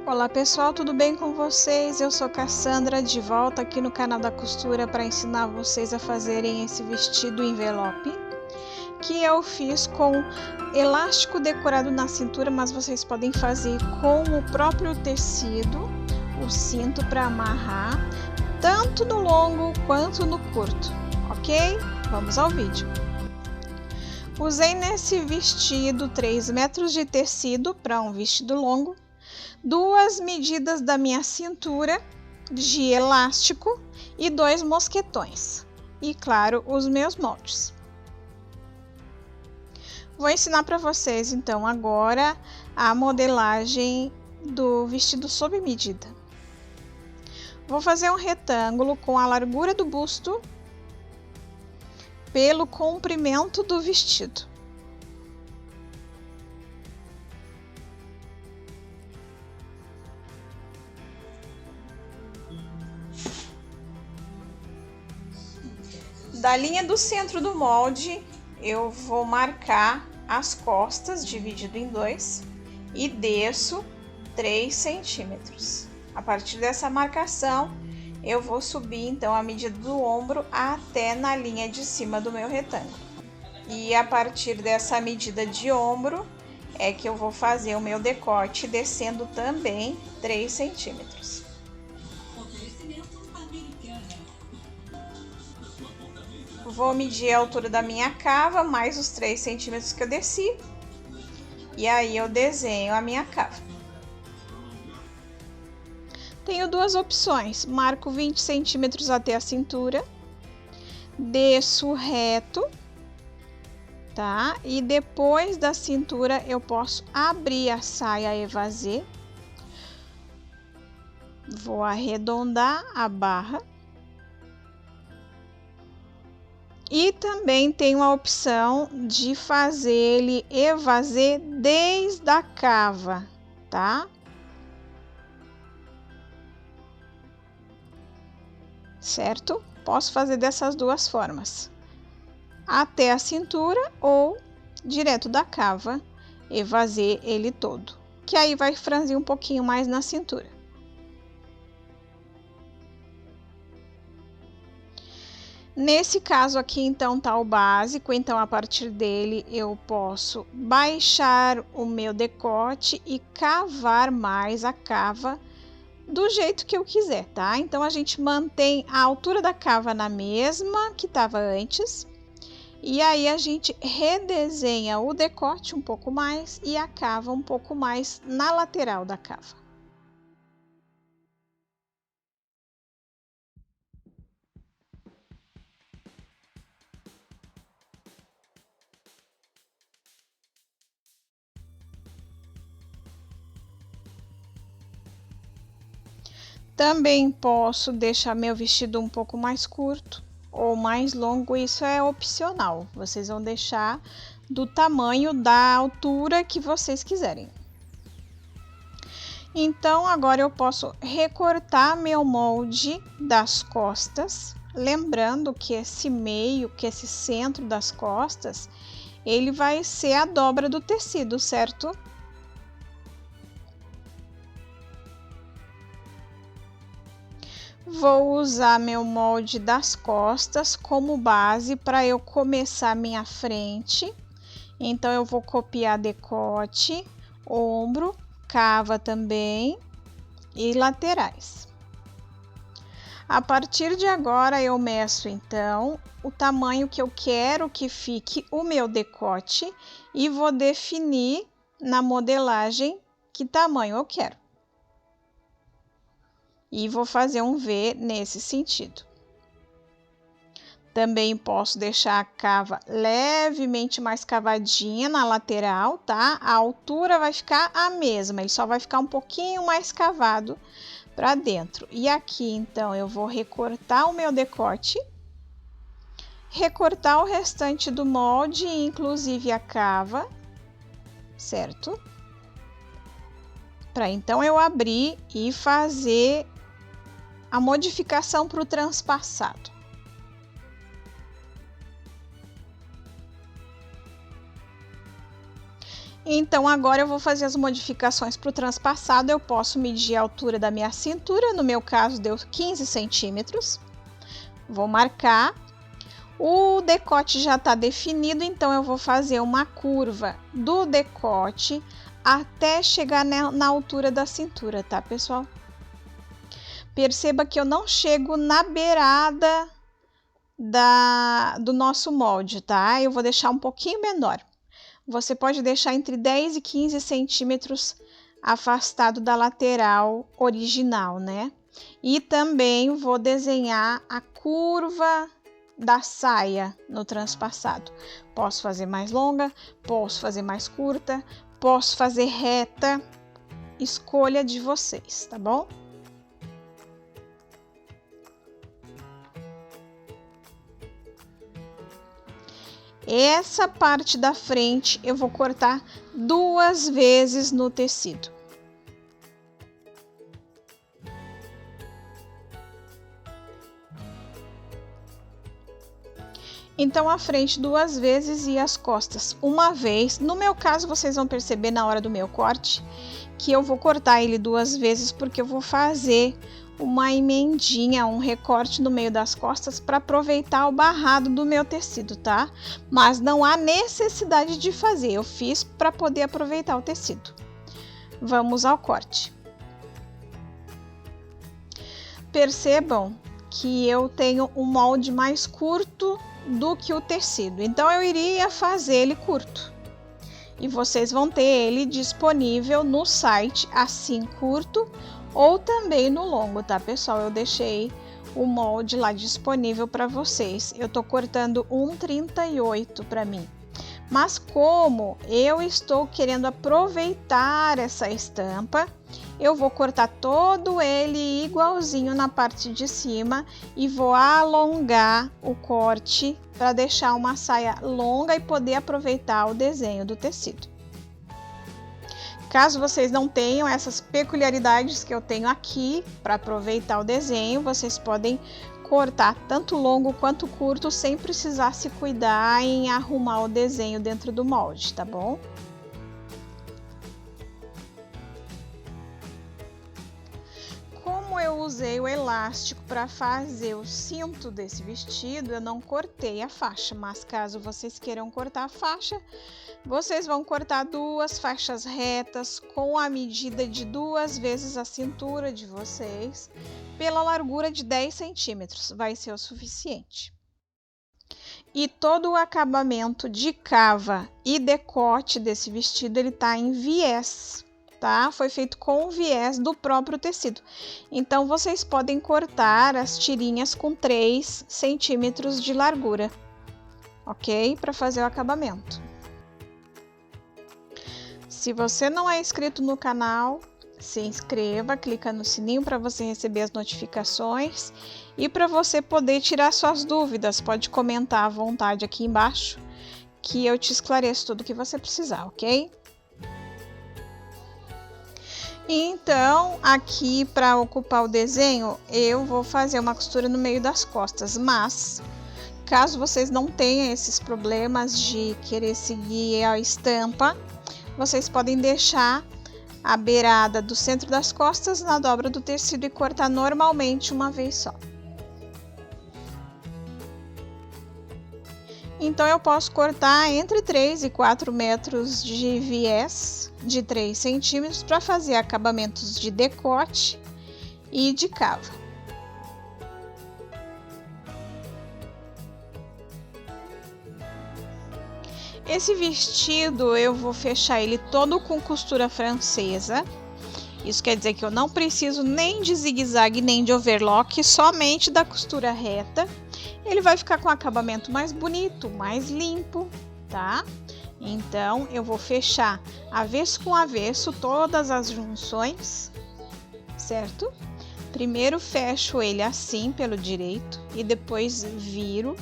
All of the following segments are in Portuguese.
Olá pessoal, tudo bem com vocês? Eu sou Cassandra, de volta aqui no canal da costura para ensinar vocês a fazerem esse vestido envelope, que eu fiz com elástico decorado na cintura, mas vocês podem fazer com o próprio tecido, o cinto para amarrar, tanto no longo quanto no curto, ok? Vamos ao vídeo. Usei nesse vestido 3 metros de tecido para um vestido longo, 2 medidas da minha cintura de elástico e 2 mosquetões. E claro, os meus moldes. Vou ensinar para vocês então agora a modelagem do vestido sob medida. Vou fazer um retângulo com a largura do busto pelo comprimento do vestido. Da linha do centro do molde, eu vou marcar as costas, dividido em 2, e desço 3 centímetros. A partir dessa marcação, eu vou subir então a medida do ombro até na linha de cima do meu retângulo. E a partir dessa medida de ombro, é que eu vou fazer o meu decote, descendo também 3 centímetros. Vou medir a altura da minha cava, mais os 3 centímetros que eu desci. E aí eu desenho a minha cava. Tenho duas opções, marco 20 centímetros até a cintura, desço reto, tá? E depois da cintura eu posso abrir a saia evasê. Vou arredondar a barra. E também tenho a opção de fazer ele evasê desde a cava, tá? Certo? Posso fazer dessas duas formas. Até a cintura ou direto da cava, evasê ele todo. Que aí vai franzir um pouquinho mais na cintura. Nesse caso aqui, então, tá o básico, então a partir dele eu posso baixar o meu decote e cavar mais a cava do jeito que eu quiser, tá? Então a gente mantém a altura da cava na mesma que estava antes, e aí a gente redesenha o decote um pouco mais e a cava um pouco mais na lateral da cava. Também posso deixar meu vestido um pouco mais curto ou mais longo, isso é opcional. Vocês vão deixar do tamanho da altura que vocês quiserem. Então, agora eu posso recortar meu molde das costas, lembrando que esse meio, que esse centro das costas, ele vai ser a dobra do tecido, certo? Vou usar meu molde das costas como base para eu começar minha frente. Então, eu vou copiar decote, ombro, cava também e laterais. A partir de agora, eu meço então o tamanho que eu quero que fique o meu decote e vou definir na modelagem que tamanho eu quero. E vou fazer um V nesse sentido. Também posso deixar a cava levemente mais cavadinha na lateral, tá? A altura vai ficar a mesma, ele só vai ficar um pouquinho mais cavado para dentro. E aqui, então, eu vou recortar o meu decote, recortar o restante do molde, inclusive a cava, certo? Para então eu abrir e fazer a modificação para o transpassado. Então agora eu vou fazer as modificações para o transpassado. Eu posso medir a altura da minha cintura, no meu caso deu 15 centímetros. Vou marcar. O decote já está definido, então eu vou fazer uma curva do decote até chegar na altura da cintura, tá, pessoal? Perceba que eu não chego na beirada do nosso molde, tá? Eu vou deixar um pouquinho menor. Você pode deixar entre 10 e 15 centímetros afastado da lateral original, né? E também vou desenhar a curva da saia no transpassado. Posso fazer mais longa, posso fazer mais curta, posso fazer reta, escolha de vocês, tá bom? Essa parte da frente eu vou cortar 2 vezes no tecido. Então, a frente 2 vezes e as costas 1 vez. No meu caso, vocês vão perceber na hora do meu corte que eu vou cortar ele 2 vezes, porque eu vou fazer uma emendinha, um recorte no meio das costas para aproveitar o barrado do meu tecido, tá? Mas não há necessidade de fazer, eu fiz para poder aproveitar o tecido. Vamos ao corte. Percebam que eu tenho um molde mais curto do que o tecido, então eu iria fazer ele curto. E vocês vão ter ele disponível no site assim curto ou também no longo, tá, pessoal? Eu deixei o molde lá disponível para vocês. Eu tô cortando 1,38 para mim. Mas como eu estou querendo aproveitar essa estampa, eu vou cortar todo ele igualzinho na parte de cima e vou alongar o corte para deixar uma saia longa e poder aproveitar o desenho do tecido. Caso vocês não tenham essas peculiaridades que eu tenho aqui para aproveitar o desenho, vocês podem cortar tanto longo quanto curto sem precisar se cuidar em arrumar o desenho dentro do molde, tá bom? Como eu usei o elástico para fazer o cinto desse vestido, eu não cortei a faixa, mas caso vocês queiram cortar a faixa, vocês vão cortar 2 faixas retas com a medida de 2 vezes a cintura de vocês, pela largura de 10 centímetros, vai ser o suficiente. E todo o acabamento de cava e decote desse vestido, ele tá em viés, tá? Foi feito com o viés do próprio tecido. Então, vocês podem cortar as tirinhas com 3 centímetros de largura, ok? Para fazer o acabamento. Se você não é inscrito no canal, se inscreva, clica no sininho para você receber as notificações e para você poder tirar suas dúvidas, pode comentar à vontade aqui embaixo que eu te esclareço tudo que você precisar, ok? Então, aqui para ocupar o desenho, eu vou fazer uma costura no meio das costas, mas caso vocês não tenham esses problemas de querer seguir a estampa, vocês podem deixar a beirada do centro das costas na dobra do tecido e cortar normalmente uma vez só. Então, eu posso cortar entre 3 e 4 metros de viés de 3 centímetros para fazer acabamentos de decote e de cava. Esse vestido eu vou fechar ele todo com costura francesa. Isso quer dizer que eu não preciso nem de zigue-zague nem de overlock, somente da costura reta. Ele vai ficar com um acabamento mais bonito, mais limpo, tá? Então, eu vou fechar avesso com avesso todas as junções, certo? Primeiro fecho ele assim pelo direito e depois viro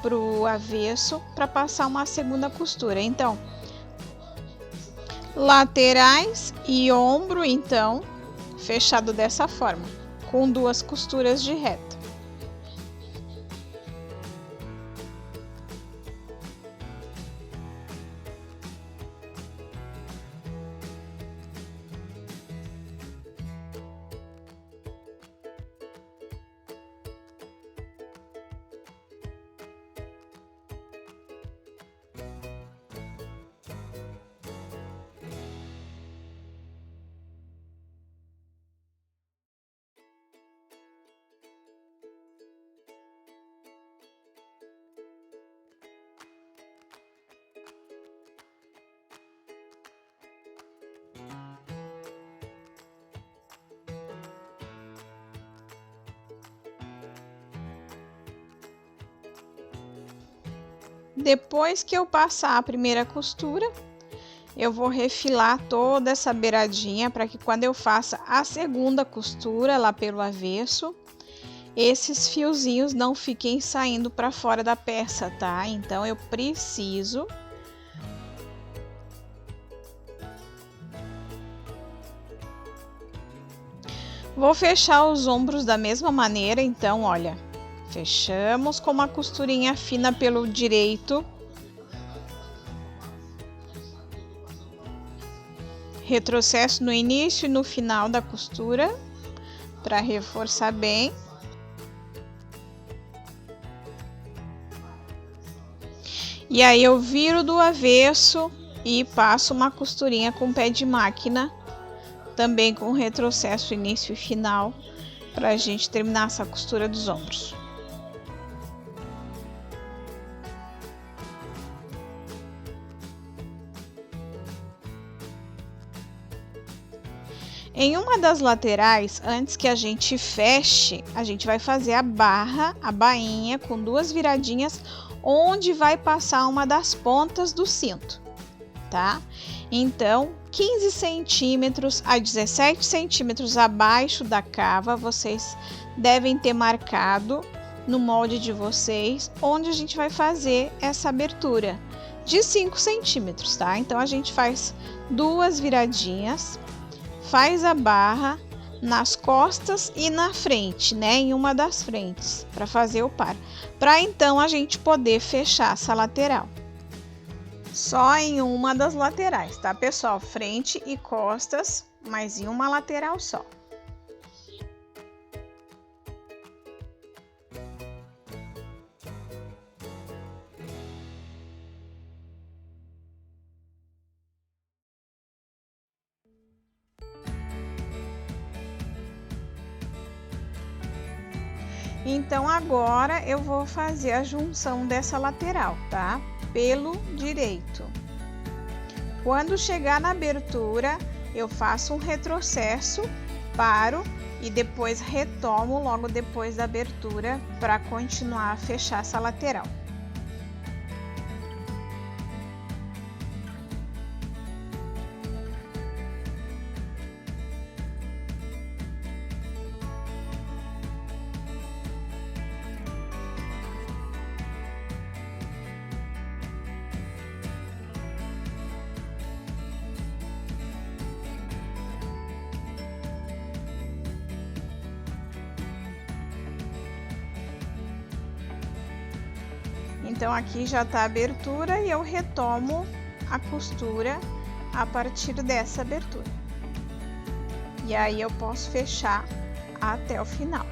pro avesso para passar uma segunda costura. Então, laterais e ombro, então, fechado dessa forma, com 2 costuras de reta. Depois que eu passar a primeira costura, eu vou refilar toda essa beiradinha para que quando eu faça a segunda costura lá pelo avesso, esses fiozinhos não fiquem saindo para fora da peça, tá? Então eu preciso vou fechar os ombros da mesma maneira, então olha, fechamos com uma costurinha fina pelo direito, retrocesso no início e no final da costura para reforçar bem. E aí eu viro do avesso e passo uma costurinha com pé de máquina, também com retrocesso início e final, para a gente terminar essa costura dos ombros. Em uma das laterais, antes que a gente feche, a gente vai fazer a barra, a bainha com duas viradinhas, onde vai passar uma das pontas do cinto, tá? Então, 15 centímetros a 17 centímetros abaixo da cava, vocês devem ter marcado no molde de vocês, onde a gente vai fazer essa abertura de 5 centímetros, tá? Então, a gente faz duas viradinhas, faz a barra nas costas e na frente, né? Em uma das frentes, para fazer o par. Para então a gente poder fechar essa lateral. Só em uma das laterais, tá, pessoal? Frente e costas, mas em uma lateral só. Então agora eu vou fazer a junção dessa lateral, tá? Pelo direito. Quando chegar na abertura, eu faço um retrocesso, paro e depois retomo logo depois da abertura para continuar a fechar essa lateral. Então aqui já tá a abertura e eu retomo a costura a partir dessa abertura. E aí eu posso fechar até o final.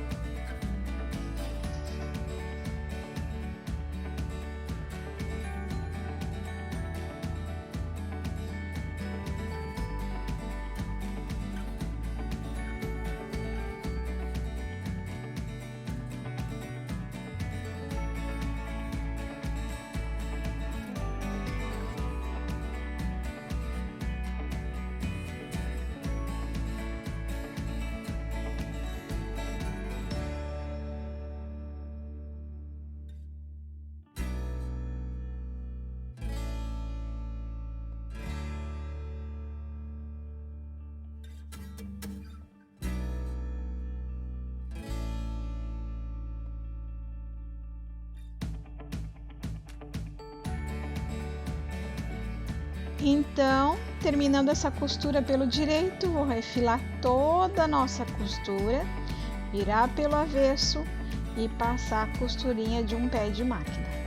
Então, terminando essa costura pelo direito, vou refilar toda a nossa costura, virar pelo avesso e passar a costurinha de um pé de máquina.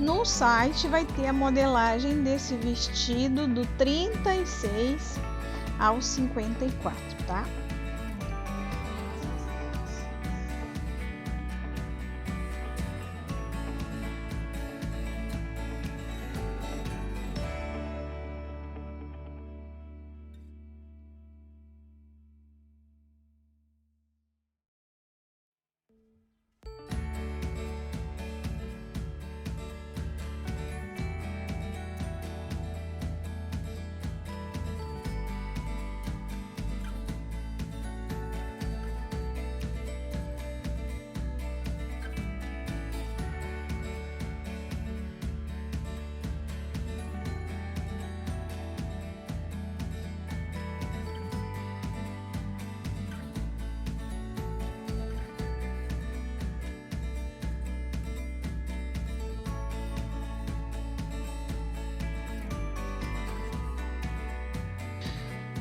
No site vai ter a modelagem desse vestido do 36 ao 54, tá?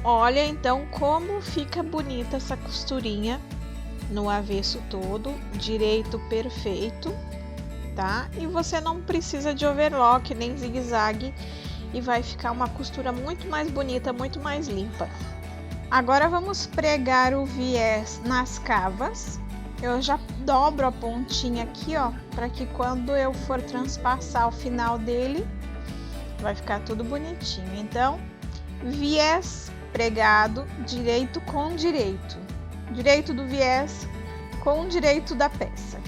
Olha então como fica bonita essa costurinha no avesso todo, direito perfeito, tá? E você não precisa de overlock nem zigue-zague e vai ficar uma costura muito mais bonita, muito mais limpa. Agora vamos pregar o viés nas cavas. Eu já dobro a pontinha aqui, ó, para que quando eu for transpassar o final dele, vai ficar tudo bonitinho. Então, viés pregado, direito com direito. Direito do viés com direito da peça.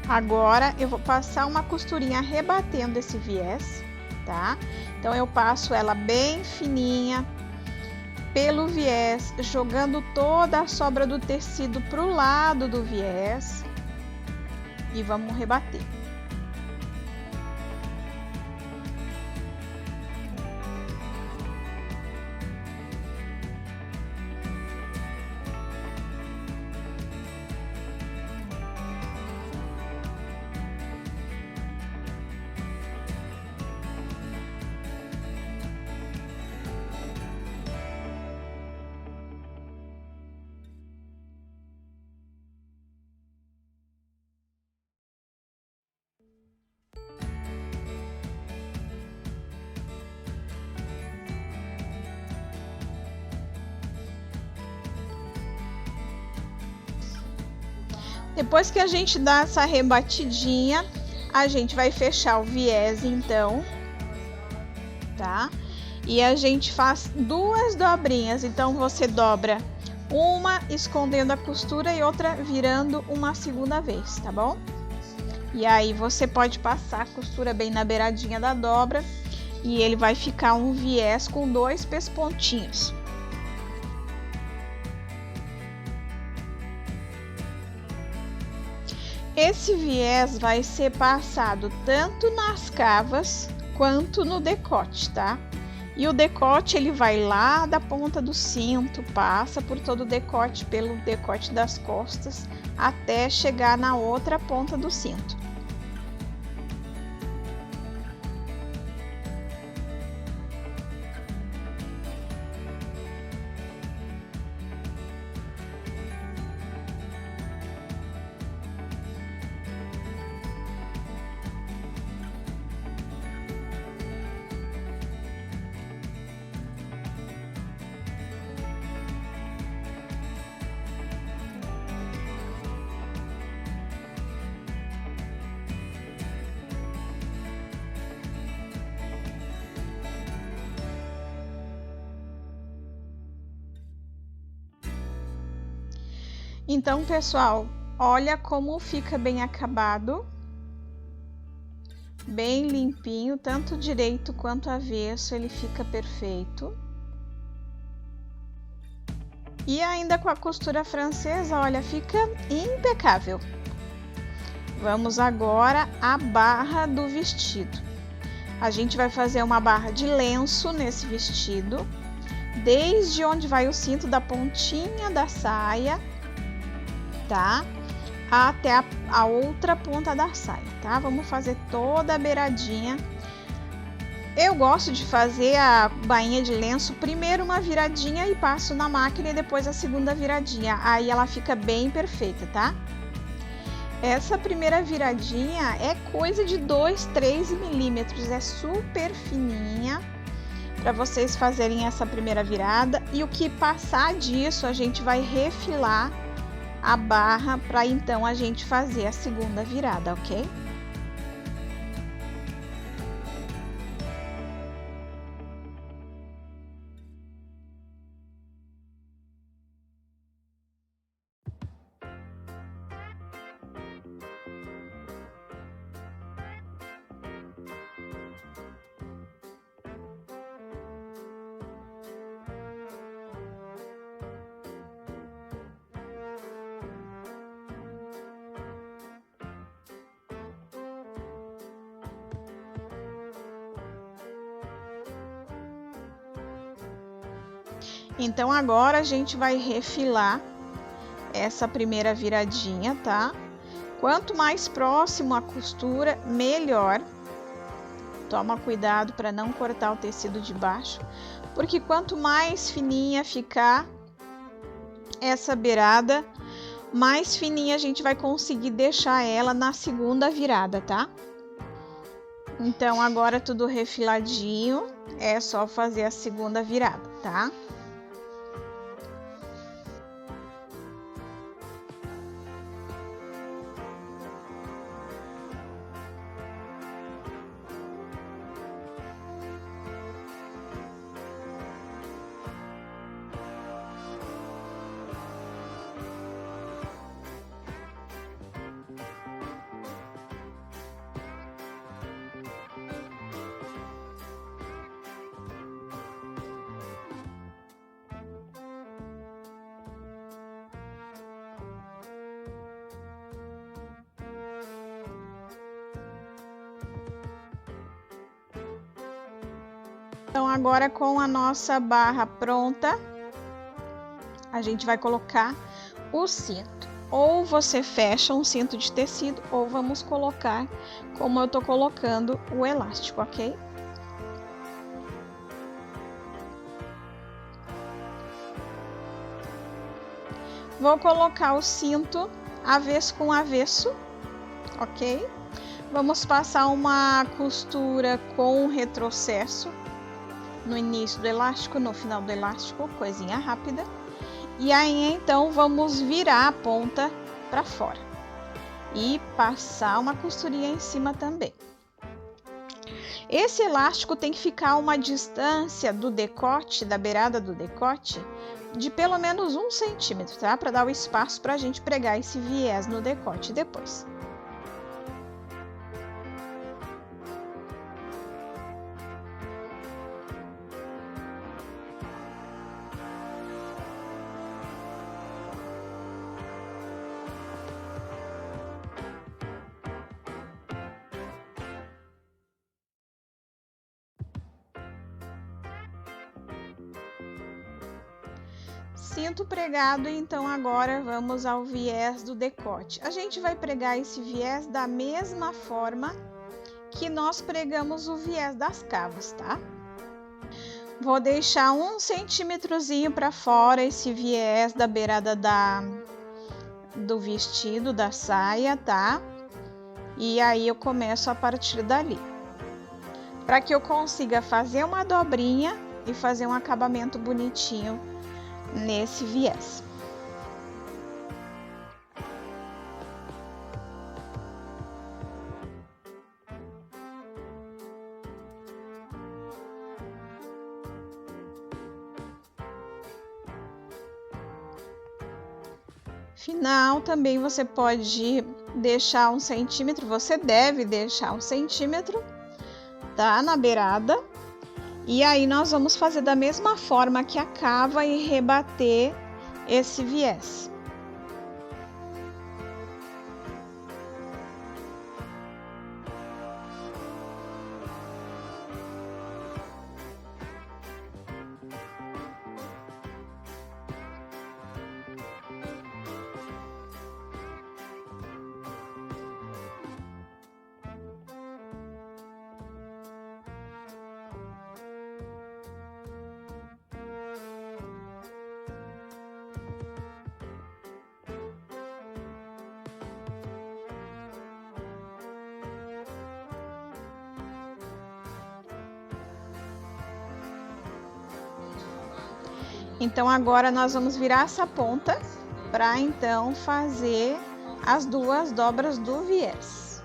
Agora eu vou passar uma costurinha rebatendo esse viés, tá? Então eu passo ela bem fininha pelo viés, jogando toda a sobra do tecido pro lado do viés e vamos rebater. Depois que a gente dá essa rebatidinha, a gente vai fechar o viés então, tá? E a gente faz duas dobrinhas, então você dobra uma escondendo a costura e outra virando uma segunda vez, tá bom? E aí você pode passar a costura bem na beiradinha da dobra e ele vai ficar um viés com dois pespontinhos. Esse viés vai ser passado tanto nas cavas quanto no decote, tá? E o decote ele vai lá da ponta do cinto, passa por todo o decote, pelo decote das costas, até chegar na outra ponta do cinto. Então, pessoal, olha como fica bem acabado, bem limpinho, tanto direito quanto avesso, ele fica perfeito. E ainda com a costura francesa, olha, fica impecável. Vamos agora à barra do vestido. A gente vai fazer uma barra de lenço nesse vestido, desde onde vai o cinto da pontinha da saia, tá? Até a outra ponta da saia, tá? Vamos fazer toda a beiradinha. Eu gosto de fazer a bainha de lenço primeiro uma viradinha e passo na máquina e depois a segunda viradinha. Aí ela fica bem perfeita, tá? Essa primeira viradinha é coisa de 2-3 milímetros, é super fininha para vocês fazerem essa primeira virada. E o que passar disso a gente vai refilar a barra para então a gente fazer a segunda virada, ok? Então agora a gente vai refilar essa primeira viradinha, tá? Quanto mais próximo a costura, melhor. Toma cuidado para não cortar o tecido de baixo, porque quanto mais fininha ficar essa beirada, mais fininha a gente vai conseguir deixar ela na segunda virada, tá? Então agora tudo refiladinho, é só fazer a segunda virada, tá? Então agora com a nossa barra pronta, a gente vai colocar o cinto. Ou você fecha um cinto de tecido, ou vamos colocar como eu tô colocando o elástico, ok? Vou colocar o cinto avesso com avesso, ok? Vamos passar uma costura com retrocesso no início do elástico, no final do elástico, coisinha rápida. E aí então vamos virar a ponta para fora e passar uma costurinha em cima também. Esse elástico tem que ficar uma distância do decote, da beirada do decote, de pelo menos 1 centímetro, tá? Para dar o espaço para a gente pregar esse viés no decote depois. Cinto pregado, então agora vamos ao viés do decote. A gente vai pregar esse viés da mesma forma que nós pregamos o viés das cavas, tá? Vou deixar 1 centímetrozinho para fora esse viés da beirada do vestido, da saia, tá? E aí eu começo a partir dali. Para que eu consiga fazer uma dobrinha e fazer um acabamento bonitinho nesse viés. Final também você pode deixar 1 centímetro, você deve deixar 1 centímetro, tá? Na beirada. E aí nós vamos fazer da mesma forma que a cava e rebater esse viés. Então agora nós vamos virar essa ponta para então fazer as 2 dobras do viés.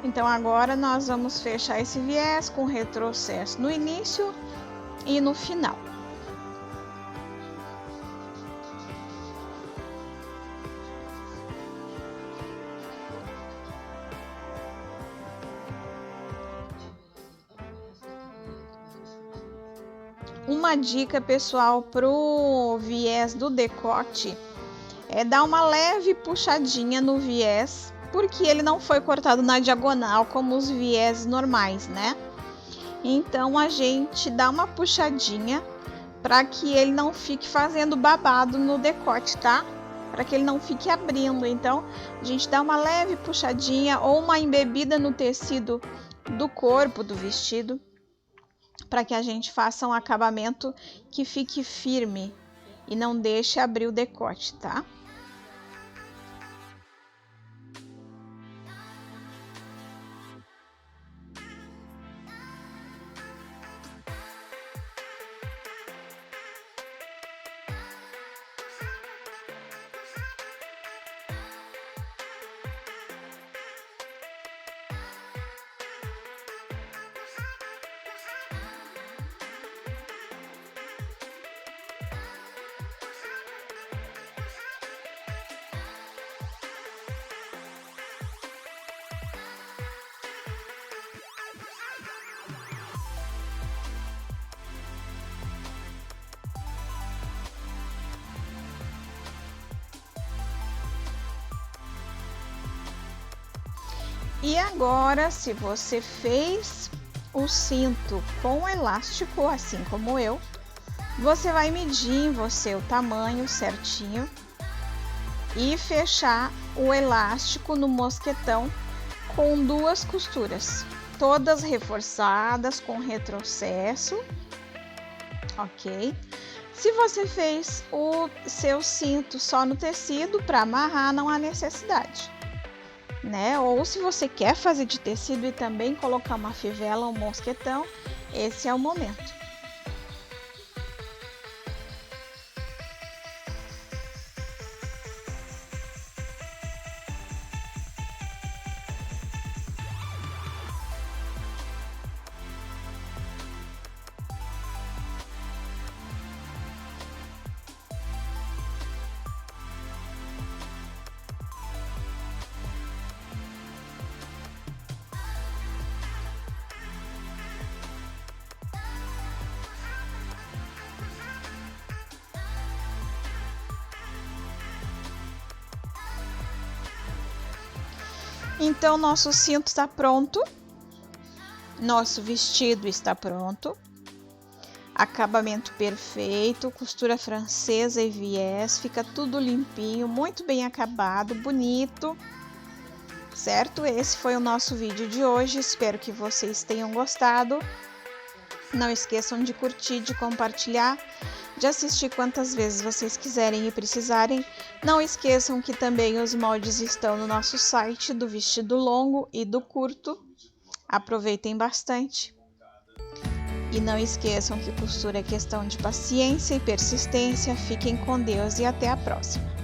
Então agora nós vamos fechar esse viés com retrocesso no início e no final. Uma dica, pessoal, pro viés do decote é dar uma leve puxadinha no viés, porque ele não foi cortado na diagonal como os viés normais, né? Então a gente dá uma puxadinha para que ele não fique fazendo babado no decote, tá? Para que ele não fique abrindo. Então a gente dá uma leve puxadinha ou uma embebida no tecido do corpo do vestido, para que a gente faça um acabamento que fique firme e não deixe abrir o decote, tá? E agora, se você fez o cinto com elástico, assim como eu, você vai medir em você o tamanho certinho e fechar o elástico no mosquetão com 2 costuras, todas reforçadas com retrocesso, ok? Se você fez o seu cinto só no tecido, para amarrar não há necessidade, né? Ou se você quer fazer de tecido e também colocar uma fivela ou um mosquetão, esse é o momento. Então, nosso cinto está pronto, nosso vestido está pronto, acabamento perfeito, costura francesa e viés, fica tudo limpinho, muito bem acabado, bonito, certo? Esse foi o nosso vídeo de hoje, espero que vocês tenham gostado. Não esqueçam de curtir, de compartilhar, de assistir quantas vezes vocês quiserem e precisarem. Não esqueçam que também os moldes estão no nosso site do vestido longo e do curto. Aproveitem bastante. E não esqueçam que costura é questão de paciência e persistência. Fiquem com Deus e até a próxima.